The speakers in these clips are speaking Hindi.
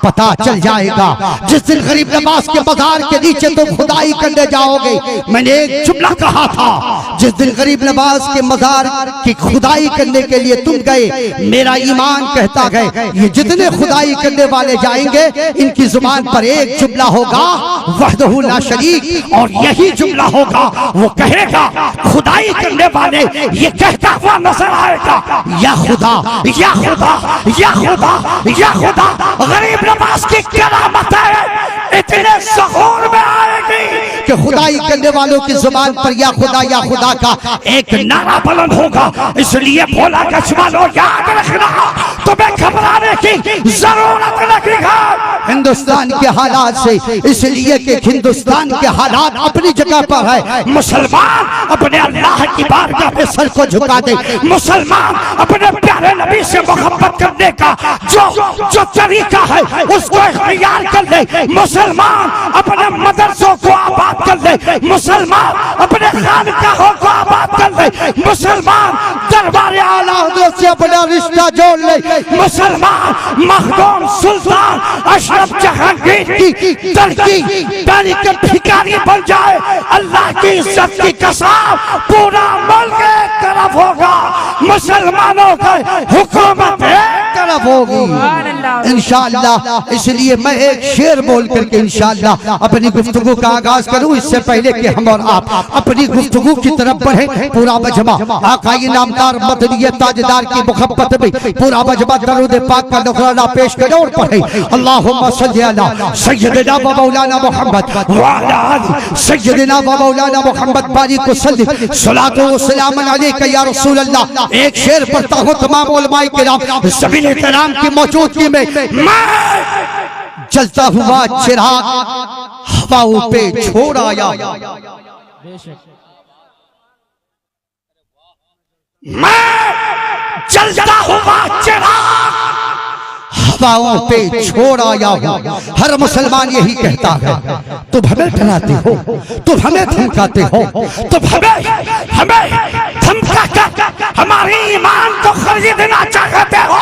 पता चल जाएगा। जिस दिन गरीब नवाज के मजार के नीचे तुम खुदाई करने जाओगे, मैंने एक जुमला कहा था, जिस दिन गरीब नवाज के मजार की खुदाई करने के लिए तुम गए, मेरा ईमान कहता है ये जितने खुदाई करने वाले जाएंगे इनकी जुबान पर एक जुमला होगा, वहदहू ला शरीक, और यही जुमला होगा। वो कहेगा खुदाई करने वाले ये कहता हुआ नजर आएगा, या खुदा या खुदा या खुदा या खुदा। गरीब नवाज की करामत है इतने ज़हूर में आएगी कि खुदाई करने वालों की जुबान पर या खुदा का एक नारा बुलंद होगा। इसलिए भोला गछ वालों याद रखना, तुम्हें घबराने की जरूरत नहीं है हिंदुस्तान के हालात से, इसलिए कि हिंदुस्तान के हालात अपनी जगह पर है। मुसलमान अपने अल्लाह की बारगाह में सर को झुका दे, मुसलमान अपने प्यारे नबी से मोहब्बत करने का जो तरीका है उसको इख्तियार कर ले, मुसलमान अपने मदरसों को आबाद कर ले, मुसलमान अपने खानकाहों को आबाद कर ले, मुसलमान दरबार आला हज़रत से अपना रिश्ता जोड़ ले, मुसलमान मखदूम सुल्तान अशरफ जहांगीर की तरक्की के भिखारी बन जाए। अल्लाह की इज्जत की कसम पूरा मुल्क एक तरफ होगा, मुसलमानों का हुकूमत एक तरफ होगी इंशाअल्लाह। इसलिए मैं एक शेर बोल करके इंशाअल्लाह अपनी गुफ्तगू का आगाज करूं, इससे पहले कि हम और आप अपनी गुफ्तगू की तरफ बढ़े। पूरा मजमा आकाई नामदार मदनी ताजदार की मुहब्बत में पूरा मजमा दरूद पाक का नज़राना पेश करे और पढ़े। अल्लाहुम्मा सल्ली अला सय्यदिना व मौलाना मुहम्मद व अला आलि सय्यदिना व मौलाना मुहम्मद बारिक वसल्लिम सलातो व सलाम अलैका या रसूल अल्लाह। एक शेर पढ़ता हूं तमाम उलमाए किराम सभी एहतराम की मौजूदगी में, मैं जलता हुआ चिराग हवाओं पे छोड़ आया, मैं जलता हुआ चिराग हवाओं पे छोड़ आया हूं। हर मुसलमान यही कहता है, तुम हमें डराते हो, तुम हमें धमकाते हो, तुम हमें धमका कर हमारे ईमान को खरीदना चाहते हो,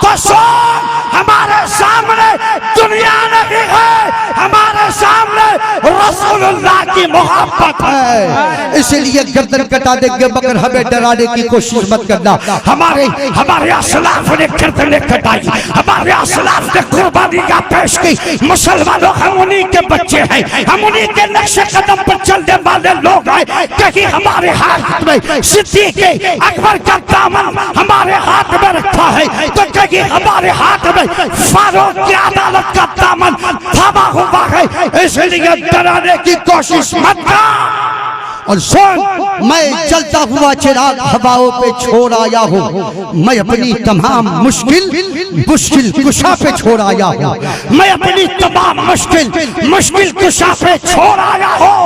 तो सुन, हमारे सामने दुनिया नहीं है, हमारे सामने रसूलुल्लाह की मोहब्बत है। इसलिए गर्दन कटा देंगे मगर हमें डराने की कोशिश मत करना। हमारे असलाफ ने गर्दनें कटाई, हमारे असलाफ ने कुर्बानियां पेश की। मुसलमानों, हम उन्हीं के बच्चे हैं, हम उन्हीं के नक्शे कदम पर चलने वाले लोग हैं। कहीं हमारे हाथ में सिद्दीक़ अकबर का दामन हमारे हाथ में रखा है, तो कहीं हमारे हाथ में फारूक की अदालत का दामन थामा हुआ है। इसलिए डराने की कोशिश मत कर। और सुन, मैं जलता हुआ चिराग हवाओं पे छोड़ आया हूँ, मैं अपनी तमाम मुश्किल कुशा पे छोड़ आया हूँ, मैं अपनी तमाम मुश्किल कुशा पे छोड़ आया हूँ।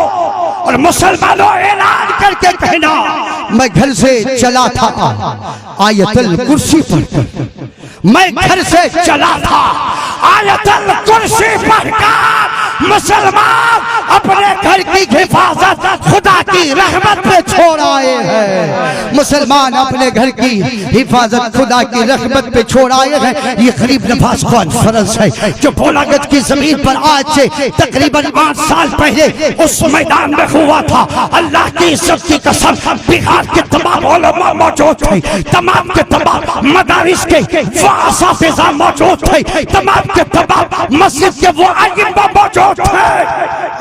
और मुसलमानों, ऐलान करके कहना, मैं घर से चला था आयतल कुर्सी पढ़कर, मैं घर से चला था आयतल कुर्सी पढ़कर। मुसलमान अपने घर की हिफाजत खुदा की रहमत पे छोड़ आए हैं, मुसलमान अपने घर की हिफाजत खुदा की रहमत पे छोड़ आए हैं। ये गरीब नवाज कॉन्फ्रेंस है जो बोलागत की जमीन पर आज से तकरीबन 8 साल पहले उस मैदान में हुआ था। अल्लाह की इज्जत की कसम, बिहार के तमाम उलमा मौजूद थे, तमाम के तमाम मदारिस के असातिज़ा मौजूद थे, तमाम के तमाम मस्जिद के वो आइम्मा मौजूद थे।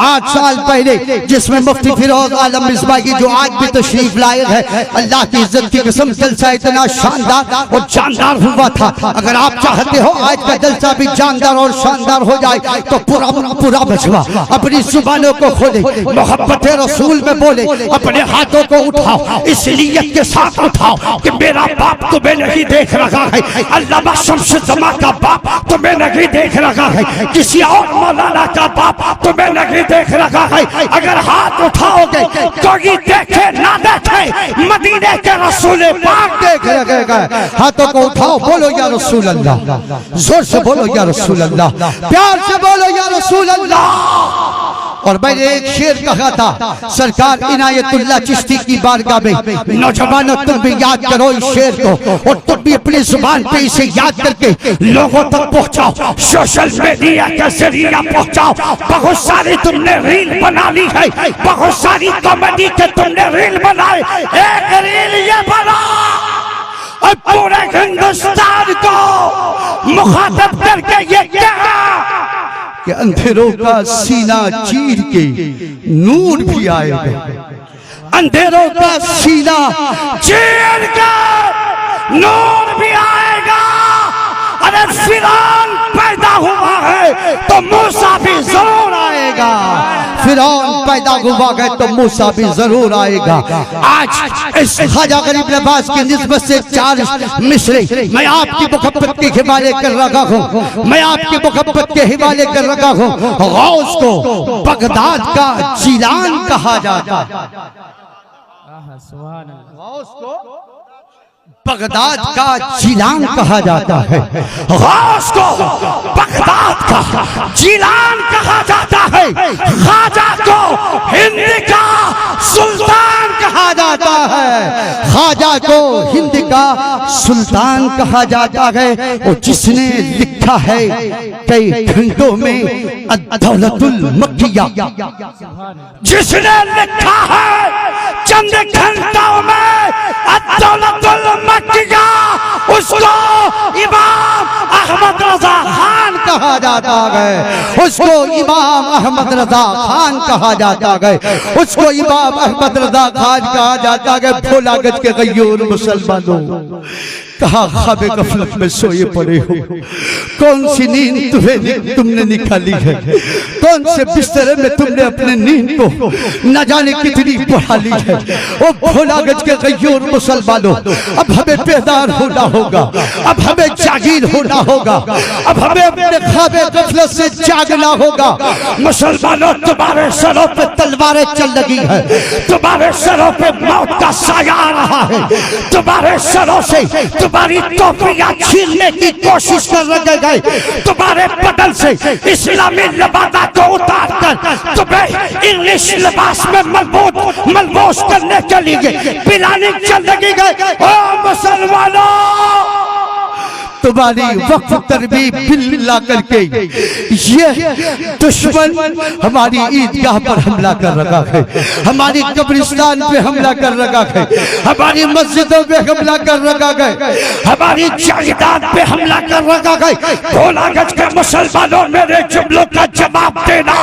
8 साल पहले जिसमें मुफ्ती फिरोज आलम मिसबाही जो आज भी तशरीफ लाए हैं, अल्लाह की इज्जत की कसम जलसा इतना शानदार और जानदार हुआ था। अगर आप चाहते हो आज का जलसा भी जानदार और शानदार हो जाए तो पूरा मजमा अपनी जुबानों को खोले, मोहब्बत रसूल में बोले, अपने हाथों को उठाओ, इस नीयत के साथ उठाओ कि मेरा बाप तुम्हें नहीं देख रहा है, अल्लामा शम्स जमा का बाप तुम्हें नहीं देख रहा है, किसी और मौलाना का बाप तुम्हें नहीं देख रहा है। अगर हाथ उठाओगे कोई देखे ना देखे, मदीने के रसूल पाक देख रखेगा। हाथों को उठाओ, बोलो या रसूल अल्लाह, जोर से बोलो या रसूल अल्लाह, प्यार से बोलो या रसूल अल्लाह। और मैंने एक शेर कहा था सरकार इनायतुल्लाह चिश्ती की बारगाह में, नौजवानों तुम भी याद करो इस शेर को और तुम भी अपनी जुबान पे इसे याद करके लोगों तक पहुंचाओ, सोशल मीडिया के जरिए पहुंचाओ। बहुत सारी तुमने रील बना ली है, बहुत सारी कॉमेडी के तुमने रील बनाए, एक रील ये बना और पूरे हिंदुस्तान को मुखातब करके ये कहा कि अंधेरों का सीना चीर के नूर भी आएगा, अंधेरों का सीना चीर के नूर भी आएगा। अरे फिरौन पैदा हुआ है तो मूसा भी जरूर आएगा, फिरौन पैदा हुआ है तो मूसा भी जरूर आएगा। आज इस ख्वाजा गरीब नवाज की निस्बत से 4 मिसरे मैं आपकी मुहब्बत के हिवाले कर रखा हूँ, मैं आपकी मुहब्बत के हिवाले कर रखा हूँ। गौस को बगदाद का जिलान कहा जाता है, गौस को बगदाद का जिलान कहा जाता है, गौस को बगदाद का जिलान कहा जाता है, ख्वाजा को हिंद का सुल्तान कहा जाता है, ख्वाजा को हिंद का सुल्तान कहा जाता है। और जिसने लिखा है कई घंटों में अद-दौलतुल मक्किया, जिसने लिखा है चंद घंटों में अद-दौलतुल मक्किया, उसको इमाम अहमद रजा खान कहा जाता है, उसको इमाम अहमद रजा खान कहा जाता है, उसको इमाम अहमद रजा खान कहा जाता है। भोला गज के गयूर मुसलमानों कहा ख्वाब गफलत में सोए पड़े हो, कौन सी नींद तुमने निकाली है, कौन से बिस्तर में तुमने अपने नींद को न जाने कितनी बढ़ा ली है। ओ भोला गज के गयूर मुसलमानों, अब हमें बेदार होना होगा, अब हमें जागीर होना होगा, अब हमें अपने ख्वाब गफलत से जागना होगा। मुसलमानों तुम्हारे सरों पे तलवारें चल लगी है, तुम्हारे सरों पे मौत का साया आ रहा है, तुम्हारे सरों से तुम्हारी टोपियां छीनने की कोशिश कर रहे गए, तुम्हारे बदन से इस्लामी लिबादा को उतार कर तुम्हें इंग्लिश लिबास में मलबूस करने के लिए पिलानी चल लगी गई। ओ मुसलमानों, तुम्हारी वक्फ तरबीब बिल ला करके ये दुश्मन हमारी ईदगाह पर हमला कर रखा है, हमारी कब्रिस्तान पे हमला कर रखा है, हमारी मस्जिदों पे हमला कर रखा है, हमारी जायदाद पे हमला कर रखा है। भोला गज के मुसलमानों, मेरे जुमलों का जवाब देना,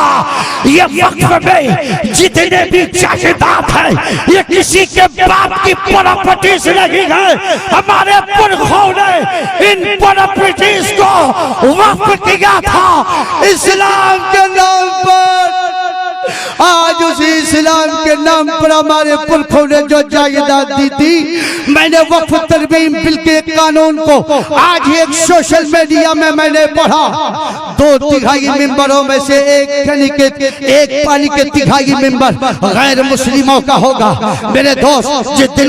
ये वक्फ में जितने भी जायदाद है ये किसी के बाप की प्रॉपर्टी से नहीं है, हमारे पुरखों ने इन ब्रिटिश को वक्फ किया था इस्लाम के नाम पर। आज उसी इस्लाम के नाम पर हमारे पुरखों ने जो जायदाद दी थी, मैंने वक्फ तरमीम बिल के कानून को आज एक सोशल मीडिया में मैंने पढ़ा, 2/3 मेंबरों में से एक पानी के 3 मेंबर गैर मुस्लिमों का होगा। मेरे दोस्त, जिस दिन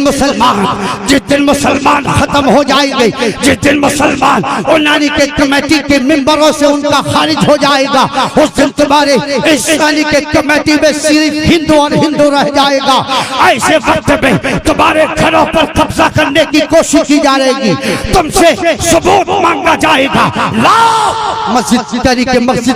मुसलमान खत्म हो जाएंगे, जिस दिन मुसलमान उन्नानी के कमेटी के मेंबरों से उनका खारिज हो जाएगा, उस दिन तुम्हारे इस्लामी के कमेटी में सिर्फ हिंदू और हिंदू रह जाएगा। ऐसे वक्त में तुम्हारे घरों पर कब्जा करने की कोशिश की जा रही, तुमसे सबूत मांगा जाएगा। लाओ मस्जिद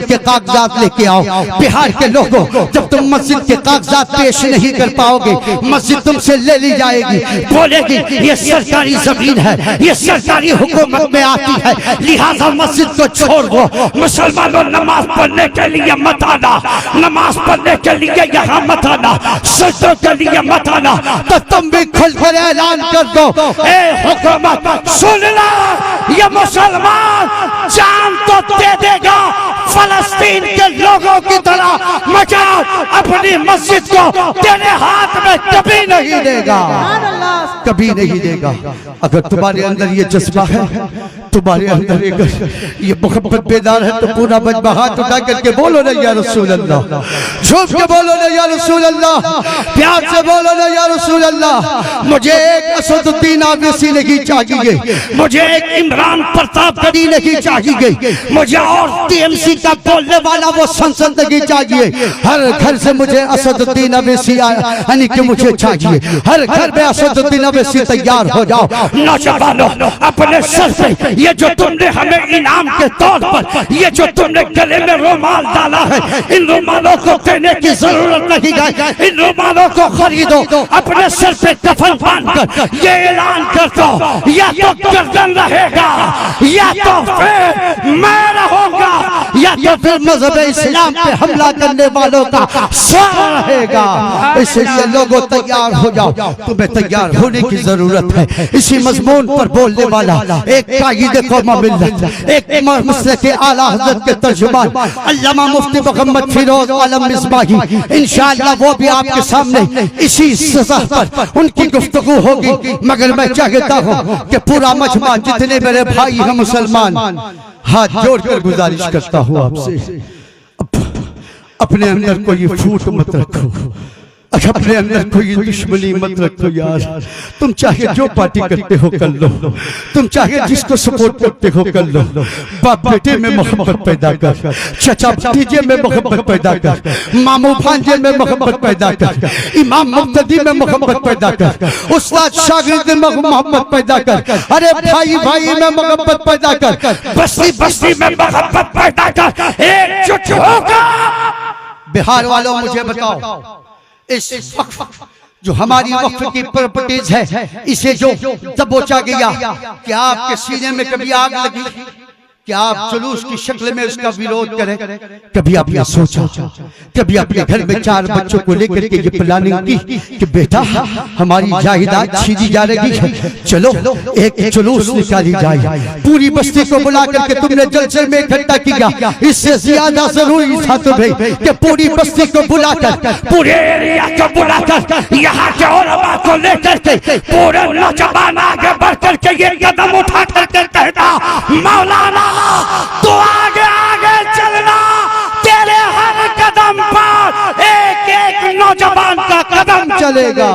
के कागजात लेके आओ। बिहार के लोगों, जब तुम मस्जिद के कागजात पेश नहीं कर पाओगे, मस्जिद तुमसे ले ली जाएगी, बोलेगी ये सरकारी जमीन है, ये सरकारी हुकूमत में आती है, लिहाजा मस्जिद को छोड़ दो। मुसलमानों, नमाज पढ़ने के लिए मत आना, नमाज पढ़ने के लिए यहाँ मत आना, सजदों के लिए मत आना। तो तुम भी खुलकर ऐलान कर दो, ए हुकूमत सुनना, ये मुसलमान जान तो दे देगा, फलस्तीन के लोगों की तरह मगर अपनी मस्जिद को तेरे हाथ में कभी नहीं देगा, कभी नहीं देगा। अगर तुम्हारे अंदर ये जज्बा है तुम्हारे अंदर एक ये मोहब्बत बेदार है तो पूरा मजमा हाथ उठा करके बोलो ना या रसूल अल्लाह, झूम के बोलो ना या रसूल अल्लाह, प्यार से बोलो ना या रसूल अल्लाह। मुझे एक असदुद्दीन ओवैसी नहीं चाहिए, मुझे एक इमरान प्रताप गनी नहीं चाहिए, मुझे और टीएमसी का बोलने वाला वो संसद नहीं चाहिए। हर घर से मुझे असदुद्दीन ओवैसी यानी कि मुझे चाहिए। हर घर में असदुद्दीन ओवैसी तैयार हो जाओ। नौजवानों, अपने सर पे ये जो तुमने हमें इनाम के तौर पर ये जो तुमने गले में रुमाल डाला है, इन रुमालों को देने की जरूरत नहीं है। इन रुमालों को खरीदो, अपने सर पे कफन बांधकर ये ऐलान कर दो, या तो गर्दन रहेगा या तो फिर मैं रहूंगा, या तो फिर मजहब इस्लाम पे हमला करने वालों का सर रहेगा। इसलिए लोगों तैयार हो जाओ, तुम्हें तैयार होने की जरूरत है। इसी मजमून पर बोलने वाला एक कायदे कौम मिल्लत, एक मसले के आला हज़रत के तर्जुमान अल्लामा मुफ्ती मोहम्मद फिरोज आलम मिसबाही, इंशाअल्लाह वो भी आपके सामने इसी सज़ा पर उनकी गुफ्तगू होगी। मगर मैं चाहता हूँ कि पूरा मजमा जितने मेरे भाई हैं मुसलमान, हाथ जोड़कर गुजारिश करता हूँ आपसे, अपने अंदर कोई फूट मत रखो, अपने अंदर कोई दुश्मनी मत रखो यार। तुम चाहे जो पार्टी करते हो कर लो, तुम चाहे जिसको सपोर्ट करते हो कर लो, बाप बेटे में मोहब्बत पैदा कर, चचा भतीजे में मोहब्बत पैदा कर, मामू भांजे में मोहब्बत पैदा कर, इमाम मुक्तदी में मोहब्बत पैदा कर, उस्ताद शागिर्द में मोहब्बत पैदा कर, अरे भाई भाई में मोहब्बत पैदा कर, बस्ती बस्ती में मोहब्बत पैदा कर, एकजुट होकर। बिहार वालों मुझे बताओ, इस वक्फ जो हमारी वक्फ की प्रॉपर्टीज है, इसे जो दबोचा गया, क्या आपके सीने में कभी आग लगी? क्या आप जुलूस की शक्ल में उसका विरोध करें? कभी आपने सोचा, कभी अपने घर में 4 बच्चों को लेकर के ये प्लानिंग की कि बेटा हमारी जायदाद छीनी जा रही है, चलो एक जुलूस निकाली जाए, पूरी बस्ती को बुला करके तुमने जलसे में इकट्ठा किया। इससे ज्यादा जरूरी था तुम्हें कि पूरी बस्ती को बुलाकर, पूरे एरिया को बुलाकर, यहाँ के उलमा को लेकर के पूरे नौजवान आगे बढ़ करके ये कदम उठा करके कहता, मौलाना तो आगे आगे चलना, तेरे हर कदम पर एक एक नौजवान का कदम चलेगा,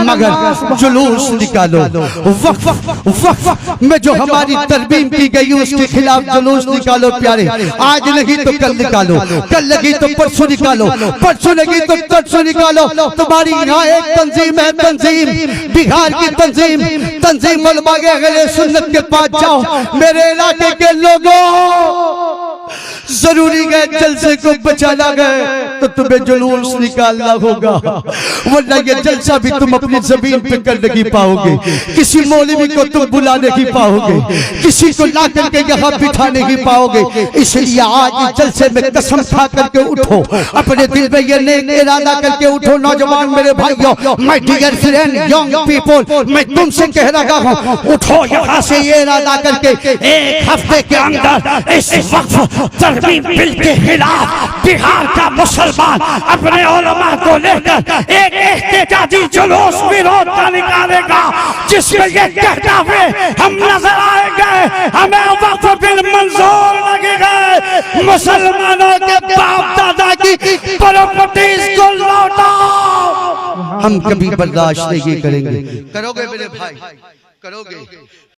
मगर जुलूस निकालो। वक्फ में जो हमारी तरमीम की गई उसके खिलाफ जुलूस निकालो प्यारे। आज नहीं तो कल निकालो, कल लगी तो परसों निकालो, परसों लगी तो तरसों निकालो। तुम्हारी यहाँ एक तंजीम है, तंजीम बिहार की तंजीम उलमा-ए अहले सुन्नत के पास जाओ। मेरे इलाके के लोगों, जरूरी है जलसे को बचाना गए तो तुम्हें जुलूस निकालना होगा, वरना ये जलसा भी तुम अपनी जमीन पे कर नहीं पाओगे, किसी मौलवी को तुम बुला नहीं पाओगे, किसी को ला करके यहाँ बिठा नहीं पाओगे। इसलिए आज जलसे में कसम खा करके उठो, अपने दिल में ये नेक इरादा करके उठो। नौजवान मेरे भाइयों, my dear friend young people, मैं तुमसे कह रहा हूँ, उठो यहाँ से ये इरादा करके एक हफ्ते के अंदर इस वक्फ तरमीम बिल के खिलाफ बिहार का मुसलमान अपने उलमा को लेकर एक एहतजाजी जुलूस विरोध का निकालेगा, जिसमें ये कहता हुए हम नजर आएंगे, हमें वक्फ बिल मंजूर लगेगा, मुसलमानों के बाप दादा की प्रॉपर्टीज को लौटाओ। हम कभी बर्दाश्त नहीं करेंगे। करोगे मेरे भाई, करोगे?